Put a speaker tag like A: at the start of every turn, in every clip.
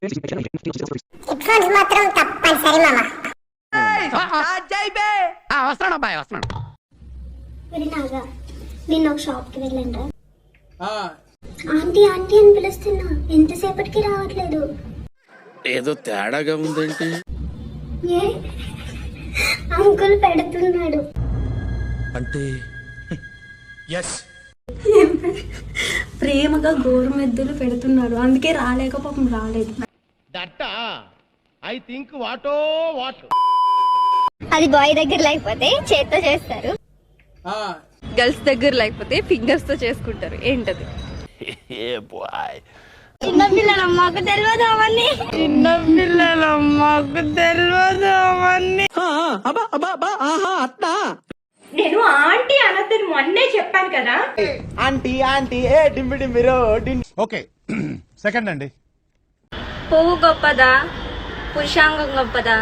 A: Headphones మాత్రం తప్పనిసరి మామ.
B: వస్తున్నాడు అబ్బాయి వస్తున్నాడు.
C: వెళ్ళినాగా నేను ఒక షాప్కి వెళ్ళండి. ఆంటీ ఆంటీ అని పిలుస్తున్నా, ఎంతసేపటికి రావట్లేదు.
D: ఏదో తేడాగా ఉందేంటి?
C: ఏ అంకుల్ పెడుతున్నాడు
D: అంటే
C: ప్రేమగా గోరుమెద్దులు పెడుతున్నాడు, అందుకే రాలేక పాపం రాలేదు.
A: అది బాయ్ దగ్గర లేకపోతే చేత్తో చేస్తారు,
E: గర్ల్స్ దగ్గర లేకపోతే ఫింగర్స్ తో చేసుకుంటారు. ఏంటది?
A: చిన్న పిల్లలమ్మకు తెలియదు అవన్నీ.
F: నేను ఆంటీ అనద్దని మొన్నే చెప్పాను కదా.
G: ఆంటీ ఆంటీ ఏ డింబి డింబిరో డింబి.
H: ఓకే సెకండ్ అండి.
E: పువ్వు గొప్పదా, పురుషాంగం గొప్పదా?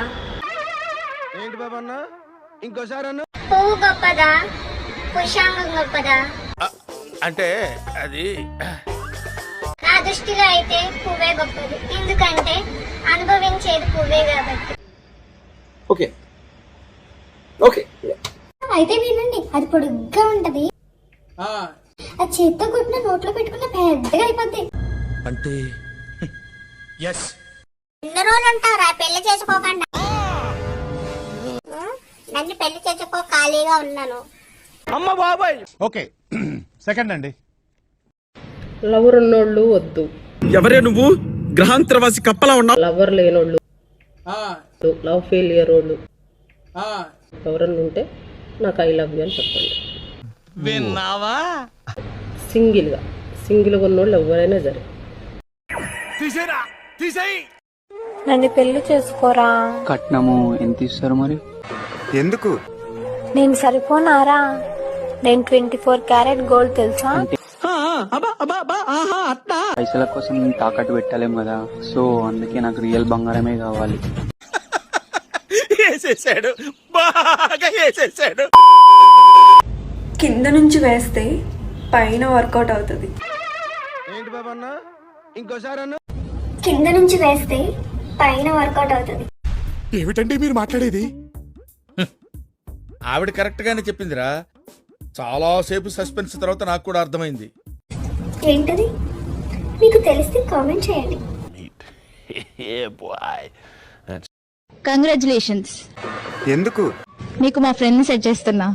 G: ఏంటి బాబా అన్న, ఇంకోసారి అన్న.
A: పువ్వు గొప్పదా, పురుషాంగం గొప్పదా?
D: అంటే అది
A: నా దృష్టిలో అయితే పువ్వే గొప్పది, ఎందుకంటే అనుభవించేది పువ్వే కాబట్టి.
G: ఓకే ఓకే
C: అయితే వినండి, అది పొడుగ్గా ఉంటది, ఆ చేత్తో కొట్టిన నోట్లో పెట్టుకున్న పెద్దగా అయిపోద్ది.
D: అంటే
A: ఎన్ని రోజులు ఉంటావురా పెళ్లి చేసుకోకుండా? నన్ను పెళ్లి చేసుకో, ఖాళీగా ఉన్నాను.
G: అమ్మ బాబాయ్.
H: ఓకే సెకండ్ అండి.
I: లవర్ ఉన్నోళ్ళు వద్దు.
D: ఎవరే నువ్వు? గ్రహాంతరవాసి కప్పలా ఉన్నావు.
I: లవర్ లేనోళ్ళు, లవ్ ఫెయిలియర్ వాళ్ళు ఎవరన్నా ఉంటే నాకు ఐ లవ్ యూ అని చెప్పండి.
G: విన్నావా?
I: సింగిల్గా ఉన్నోళ్ళు ఎవరైనా సరే.
E: నన్ను పెళ్లి చేసుకోరా.
G: కట్నము ఎంత ఇస్తారు మరి?
H: ఎందుకు?
E: నేను సరిపోనారా? నేను 24 క్యారెట్ గోల్డ్ తెలుసా?
G: పైసల కోసం తాకట్టు పెట్టలేం కదా, సో అందుకే నాకు రియల్ బంగారమే కావాలి.
D: వేసేసాడు, బాగా వేసేసాడు.
E: కింద నుంచి వేస్తే పైన వర్కౌట్ అవుతుంది.
G: ఏంటి బాబా అన్న, ఇంకోసారి అన్న.
C: కింద నుంచి వేస్తే పైన వర్కౌట్ అవుతుంది.
H: ఏమిటండి మీరు మాట్లాడేది?
D: ఆవిడ కరెక్ట్ గానే చెప్పిందిరా. చాలా సేపు సస్పెన్స్ తర్వాత నాకు కూడా అర్థమైంది.
C: ఏంటది? మీకు తెలిస్తే కామెంట్ చేయండి.
A: కంగ్రాచులేషన్స్.
H: ఎందుకు?
A: మీకు మా ఫ్రెండ్ సెట్ చేస్తున్నా.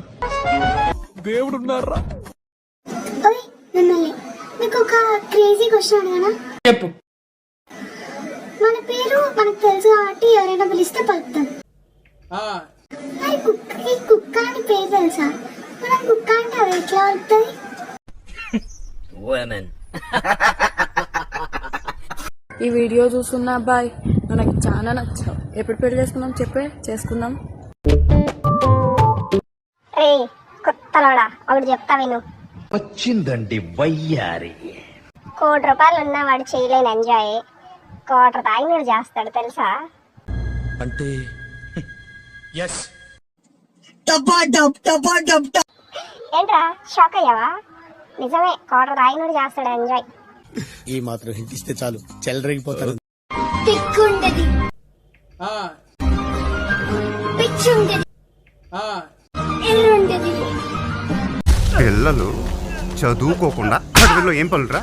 H: దేవుడున్నారా?
C: ఓయ్ మిమ్మల్ని మీకు ఒక క్రేజీ క్వశ్చన్ అడగనా?
G: చెప్పు.
C: మన పేరు మనకు తెలుసు కాబట్టి ఎవరైనా పిలిస్తే పలుకుతాం. మరి కుక్కకి కుక్క అని పేరు తెలుసా? మనం కుక్క అంటే అది ఎట్లా అవుతుంది?
E: ఈ వీడియో చూస్తున్న అబ్బాయి నాకు చాలా నచ్చావు. ఎప్పుడు పెళ్లి చేసుకుందాం చెప్పే, చేసుకుందాం.
A: రే కొత్తలోడా, ఒకటి చెప్తా విను.
B: వచ్చిందండి వయ్యారి.
A: ₹1,00,00,000 ఉన్నా వాడు చేయలేని ఎంజాయ్ క్వార్టర్ తాగినోడు చేస్తాడు తెలుసా?
D: అంటే
A: ఏంట్రా షాక్ అయ్యావా? నిజమే, క్వార్టర్ తాగినోడు చేస్తాడు ఎంజాయ్.
B: ఈ మాత్రం హింట్ ఇస్తే చాలు, చెలరేగిపోతారు.
C: తిక్కుంటది, పిచ్చుంటది, ఎర్రుంటది.
H: పిల్లలు చదువుకోకుండా అడవిలో ఏం పనులురా?